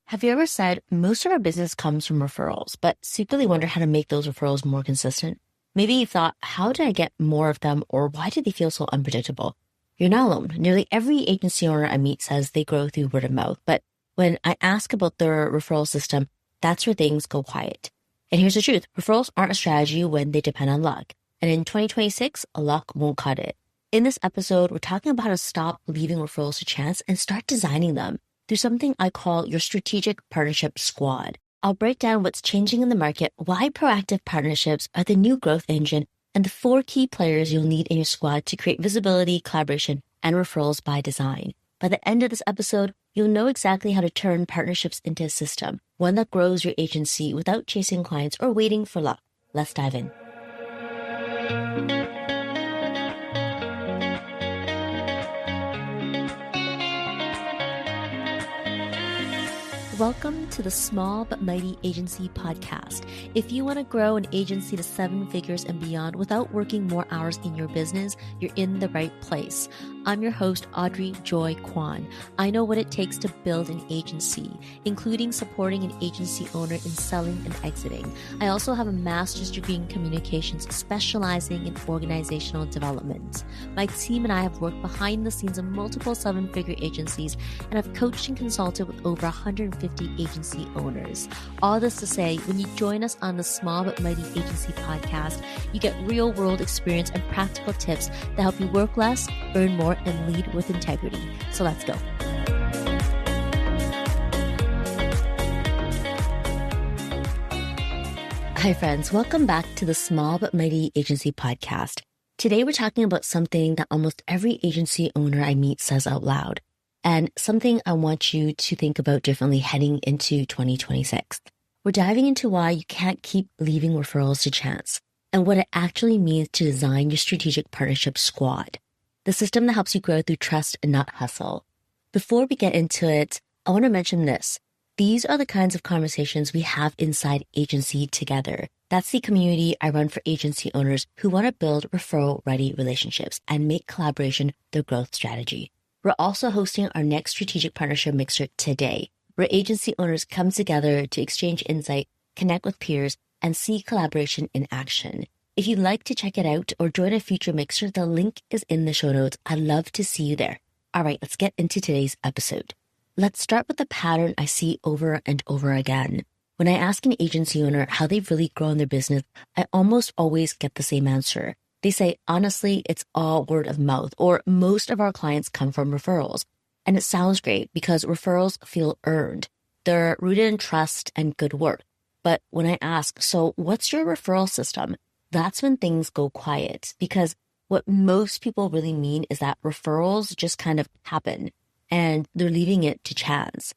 Have you ever said most of our business comes from referrals, but secretly wonder how to make those referrals more consistent? Maybe you thought, how do I get more of them, or why do they feel so unpredictable? You're not alone. Nearly every agency owner I meet says they grow through word of mouth, but when I ask about their referral system, that's where things go quiet. And here's the truth. Referrals aren't a strategy when they depend on luck. And in 2026, luck won't cut it. In this episode, we're talking about how to stop leaving referrals to chance and start designing them through something I call your strategic partnership squad. I'll break down what's changing in the market, why proactive partnerships are the new growth engine, and the 4 key players you'll need in your squad to create visibility, collaboration, and referrals by design. By the end of this episode, you'll know exactly how to turn partnerships into a system, one that grows your agency without chasing clients or waiting for luck. Let's dive in. Welcome to the Small But Mighty Agency podcast. If you want to grow an agency to 7 figures and beyond without working more hours in your business, you're in the right place. I'm your host, Audrey Joy Kwan. I know what it takes to build an agency, including supporting an agency owner in selling and exiting. I also have a master's degree in communications, specializing in organizational development. My team and I have worked behind the scenes of multiple 7-figure agencies and have coached and consulted with over 150 agency owners. All this to say, when you join us on the Small But Mighty Agency podcast, you get real-world experience and practical tips that help you work less, earn more, and lead with integrity. So let's go. Hi friends, welcome back to the Small But Mighty Agency podcast. Today we're talking about something that almost every agency owner I meet says out loud, and something I want you to think about differently heading into 2026. We're diving into why you can't keep leaving referrals to chance and what it actually means to design your strategic partnership squad, the system that helps you grow through trust and not hustle. Before we get into it, I want to mention this. These are the kinds of conversations we have inside agency together. That's the community I run for agency owners who want to build referral-ready relationships and make collaboration their growth strategy. We're also hosting our next strategic partnership mixer today, where agency owners come together to exchange insight, connect with peers, and see collaboration in action. If you'd like to check it out or join a future mixer, the link is in the show notes. I'd love to see you there. All right, let's get into today's episode. Let's start with the pattern I see over and over again. When I ask an agency owner how they've really grown their business, I almost always get the same answer. They say, honestly, it's all word of mouth, or most of our clients come from referrals. And it sounds great because referrals feel earned. They're rooted in trust and good work. But when I ask, so what's your referral system? That's when things go quiet, because what most people really mean is that referrals just kind of happen and they're leaving it to chance.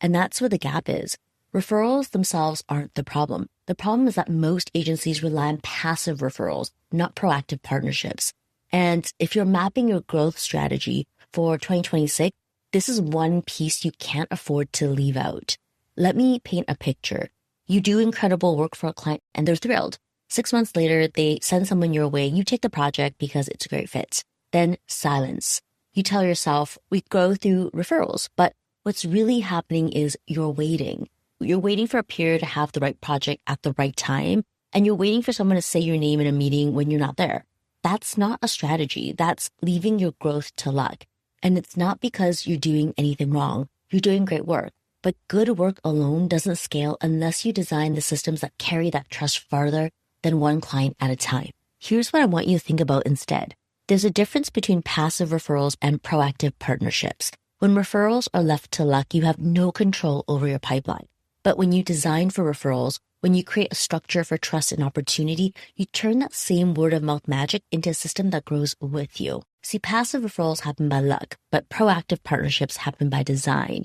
And that's where the gap is. Referrals themselves aren't the problem. The problem is that most agencies rely on passive referrals, not proactive partnerships. And if you're mapping your growth strategy for 2026, this is one piece you can't afford to leave out. Let me paint a picture. You do incredible work for a client and they're thrilled. 6 months later, they send someone your way. You take the project because it's a great fit. Then silence. You tell yourself, we grow through referrals, but what's really happening is you're waiting. You're waiting for a peer to have the right project at the right time, and you're waiting for someone to say your name in a meeting when you're not there. That's not a strategy. That's leaving your growth to luck. And it's not because you're doing anything wrong. You're doing great work. But good work alone doesn't scale unless you design the systems that carry that trust farther than one client at a time. Here's what I want you to think about instead. There's a difference between passive referrals and proactive partnerships. When referrals are left to luck, you have no control over your pipeline. But when you design for referrals, when you create a structure for trust and opportunity, you turn that same word-of-mouth magic into a system that grows with you. See, passive referrals happen by luck, but proactive partnerships happen by design.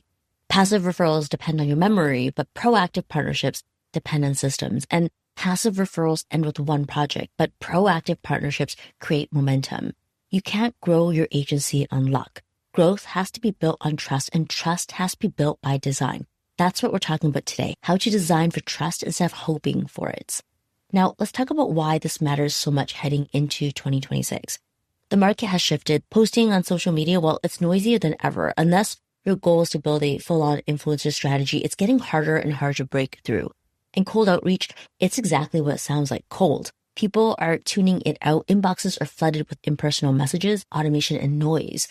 Passive referrals depend on your memory, but proactive partnerships depend on systems. And passive referrals end with one project, but proactive partnerships create momentum. You can't grow your agency on luck. Growth has to be built on trust, and trust has to be built by design. That's what we're talking about today, how to design for trust instead of hoping for it. Now, let's talk about why this matters so much heading into 2026. The market has shifted. Posting on social media, well, it's noisier than ever. Unless your goal is to build a full-on influencer strategy, it's getting harder and harder to break through. And cold outreach, it's exactly what it sounds like, cold. People are tuning it out. Inboxes are flooded with impersonal messages, automation, and noise.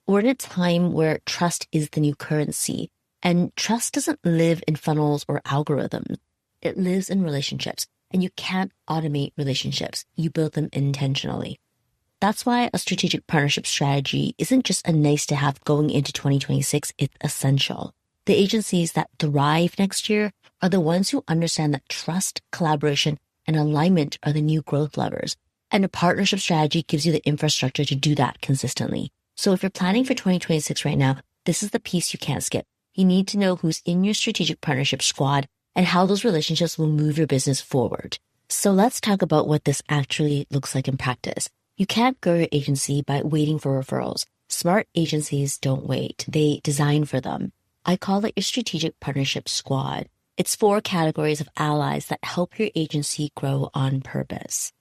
We're in a time where trust is the new currency. And trust doesn't live in funnels or algorithms. It lives in relationships. And you can't automate relationships. You build them intentionally. That's why a strategic partnership strategy isn't just a nice to have going into 2026, it's essential. The agencies that thrive next year are the ones who understand that trust, collaboration, and alignment are the new growth levers. And a partnership strategy gives you the infrastructure to do that consistently. So if you're planning for 2026 right now, this is the piece you can't skip. You need to know who's in your strategic partnership squad and how those relationships will move your business forward. So let's talk about what this actually looks like in practice. You can't grow your agency by waiting for referrals. Smart agencies don't wait. They design for them. I call it your strategic partnership squad. It's 4 categories of allies that help your agency grow on purpose.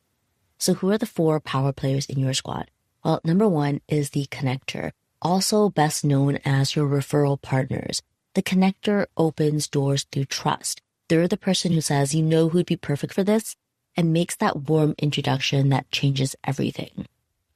So who are the 4 power players in your squad? Well, number 1 is the connector, also best known as your referral partners. The connector opens doors through trust. They're the person who says, you know who'd be perfect for this, and makes that warm introduction that changes everything.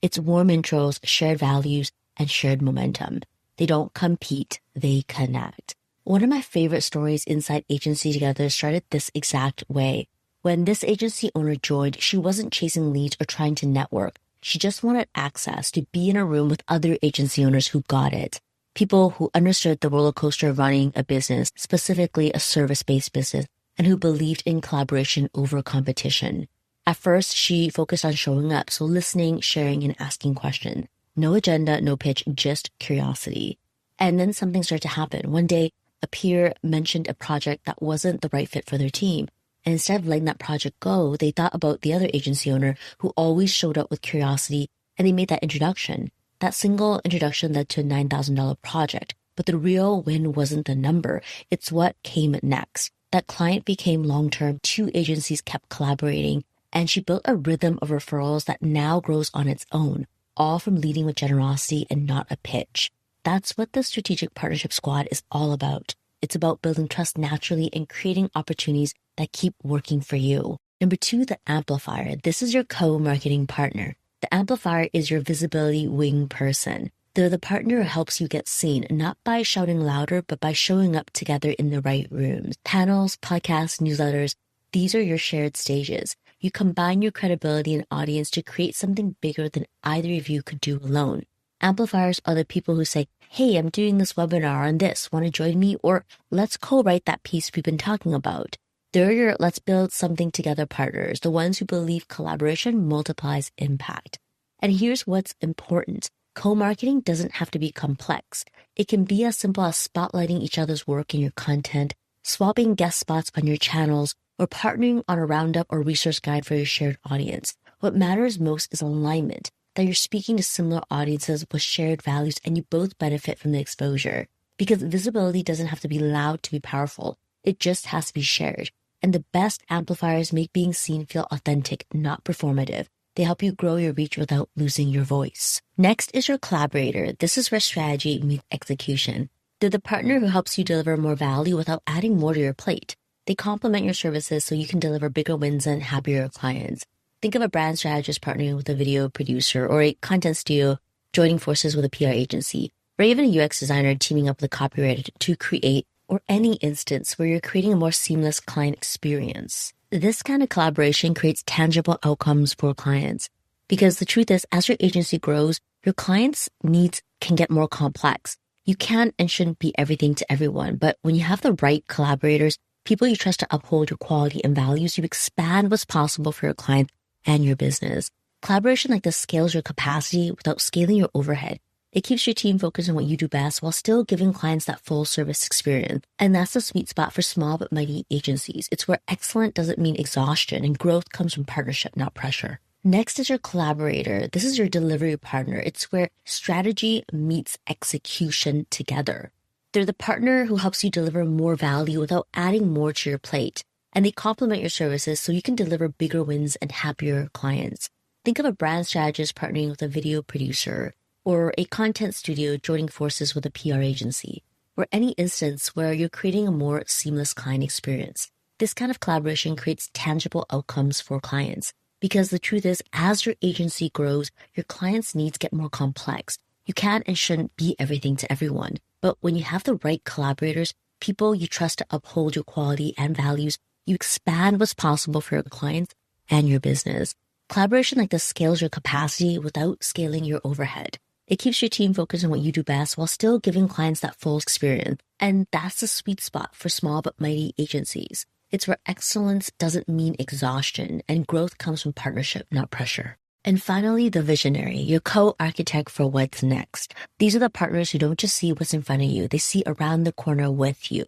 It's warm intros, shared values, and shared momentum. They don't compete, they connect. One of my favorite stories inside Agency Together started this exact way. When this agency owner joined, she wasn't chasing leads or trying to network. She just wanted access to be in a room with other agency owners who got it. People who understood the roller coaster of running a business, specifically a service-based business, and who believed in collaboration over competition. At first, she focused on showing up, so listening, sharing, and asking questions. No agenda, no pitch, just curiosity. And then something started to happen. One day, a peer mentioned a project that wasn't the right fit for their team. And instead of letting that project go, they thought about the other agency owner who always showed up with curiosity, and they made that introduction. That single introduction led to a $9,000 project. But the real win wasn't the number. It's what came next. That client became long-term, 2 agencies kept collaborating, and she built a rhythm of referrals that now grows on its own, all from leading with generosity and not a pitch. That's what the Strategic Partnership Squad is all about. It's about building trust naturally and creating opportunities that keep working for you. Number 2, the amplifier. This is your co-marketing partner. The amplifier is your visibility wing person. They're the partner who helps you get seen, not by shouting louder, but by showing up together in the right rooms. Panels, podcasts, newsletters, these are your shared stages. You combine your credibility and audience to create something bigger than either of you could do alone. Amplifiers are the people who say, hey, I'm doing this webinar on this, want to join me? Or let's co-write that piece we've been talking about. They're your let's build something together partners, the ones who believe collaboration multiplies impact. And here's what's important. Co-marketing doesn't have to be complex. It can be as simple as spotlighting each other's work in your content, swapping guest spots on your channels, or partnering on a roundup or resource guide for your shared audience. What matters most is alignment, that you're speaking to similar audiences with shared values and you both benefit from the exposure. Because visibility doesn't have to be loud to be powerful. It just has to be shared. And the best amplifiers make being seen feel authentic, not performative. They help you grow your reach without losing your voice. Next is your collaborator. This is where strategy meets execution. They're the partner who helps you deliver more value without adding more to your plate. They complement your services so you can deliver bigger wins and happier clients. Think of a brand strategist partnering with a video producer, or a content studio joining forces with a PR agency, or even a UX designer teaming up with a copywriter to create, or any instance where you're creating a more seamless client experience. This kind of collaboration creates tangible outcomes for clients. Because the truth is, as your agency grows, your clients' needs can get more complex. You can and shouldn't be everything to everyone, but when you have the right collaborators, people you trust to uphold your quality and values, you expand what's possible for your clients and your business. Collaboration like this scales your capacity without scaling your overhead. It keeps your team focused on what you do best while still giving clients that full service experience. And that's the sweet spot for small but mighty agencies. It's where excellent doesn't mean exhaustion and growth comes from partnership, not pressure. Next is your collaborator. This is your delivery partner. It's where strategy meets execution together. They're the partner who helps you deliver more value without adding more to your plate. And they complement your services so you can deliver bigger wins and happier clients. Think of a brand strategist partnering with a video producer, or a content studio joining forces with a PR agency, or any instance where you're creating a more seamless client experience. This kind of collaboration creates tangible outcomes for clients because the truth is, as your agency grows, your clients' needs get more complex. You can and shouldn't be everything to everyone, but when you have the right collaborators, people you trust to uphold your quality and values, you expand what's possible for your clients and your business. Collaboration like this scales your capacity without scaling your overhead. It keeps your team focused on what you do best while still giving clients that full experience. And that's the sweet spot for small but mighty agencies. It's where excellence doesn't mean exhaustion and growth comes from partnership, not pressure. And finally, the visionary, your co-architect for what's next. These are the partners who don't just see what's in front of you, they see around the corner with you.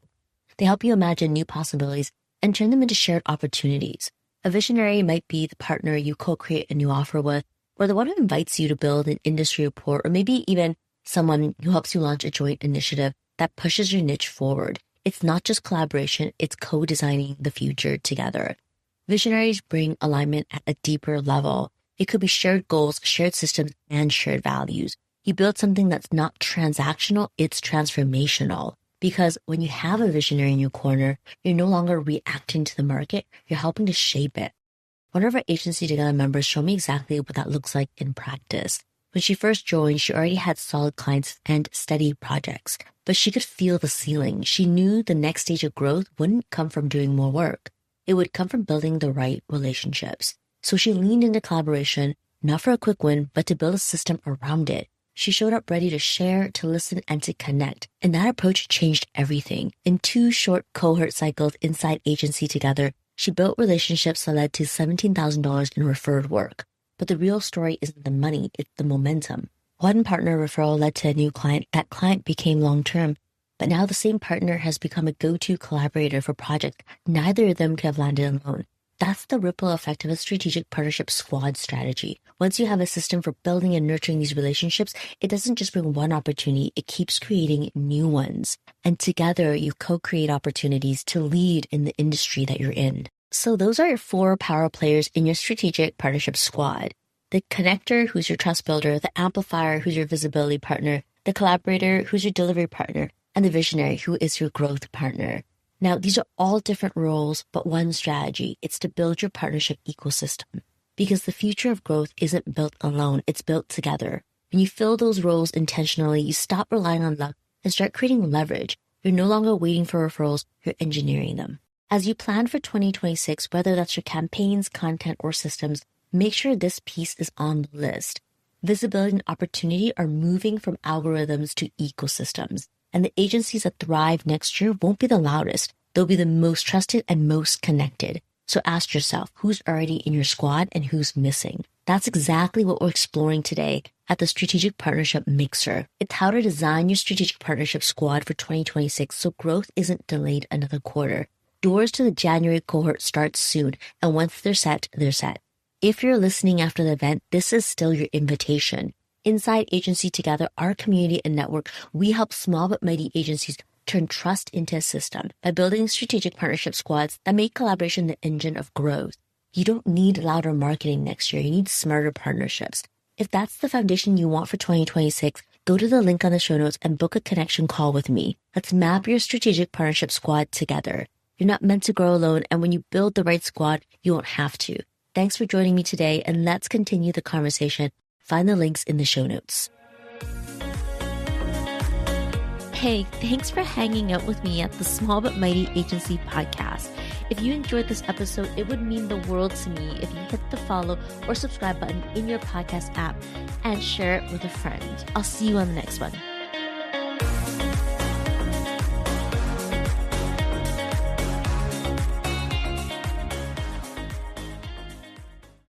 They help you imagine new possibilities and turn them into shared opportunities. A visionary might be the partner you co-create a new offer with, or the one who invites you to build an industry report, or maybe even someone who helps you launch a joint initiative that pushes your niche forward. It's not just collaboration, it's co-designing the future together. Visionaries bring alignment at a deeper level. It could be shared goals, shared systems, and shared values. You build something that's not transactional, it's transformational. Because when you have a visionary in your corner, you're no longer reacting to the market, you're helping to shape it. One of our Agency Together members showed me exactly what that looks like in practice. When she first joined, she already had solid clients and steady projects, but she could feel the ceiling. She knew the next stage of growth wouldn't come from doing more work. It would come from building the right relationships. So she leaned into collaboration, not for a quick win, but to build a system around it. She showed up ready to share, to listen, and to connect. And that approach changed everything. In 2 short cohort cycles inside Agency Together, she built relationships that led to $17,000 in referred work. But the real story isn't the money, it's the momentum. One partner referral led to a new client. That client became long-term. But now the same partner has become a go-to collaborator for projects neither of them could have landed alone. That's the ripple effect of a strategic partnership squad strategy. Once you have a system for building and nurturing these relationships, it doesn't just bring one opportunity, it keeps creating new ones. And together you co-create opportunities to lead in the industry that you're in. So those are your 4 power players in your strategic partnership squad. The connector, who's your trust builder, the amplifier, who's your visibility partner, the collaborator, who's your delivery partner, and the visionary, who is your growth partner. Now, these are all different roles, but one strategy. It's to build your partnership ecosystem. Because the future of growth isn't built alone, it's built together. When you fill those roles intentionally, you stop relying on luck and start creating leverage. You're no longer waiting for referrals, you're engineering them. As you plan for 2026, whether that's your campaigns, content, or systems, make sure this piece is on the list. Visibility and opportunity are moving from algorithms to ecosystems. And the agencies that thrive next year won't be the loudest. They'll be the most trusted and most connected. So ask yourself, who's already in your squad and who's missing? That's exactly what we're exploring today at the Strategic Partnership Mixer. It's how to design your strategic partnership squad for 2026 so growth isn't delayed another quarter. Doors to the January cohort start soon, and once they're set, they're set. If you're listening after the event, this is still your invitation. Inside Agency Together, our community and network, we help small but mighty agencies turn trust into a system by building strategic partnership squads that make collaboration the engine of growth. You don't need louder marketing next year. You need smarter partnerships. If that's the foundation you want for 2026, go to the link on the show notes and book a connection call with me. Let's map your strategic partnership squad together. You're not meant to grow alone, and when you build the right squad, you won't have to. Thanks for joining me today, and let's continue the conversation. Find the links in the show notes. Hey, thanks for hanging out with me at the Small But Mighty Agency podcast. If you enjoyed this episode, it would mean the world to me if you hit the follow or subscribe button in your podcast app and share it with a friend. I'll see you on the next one.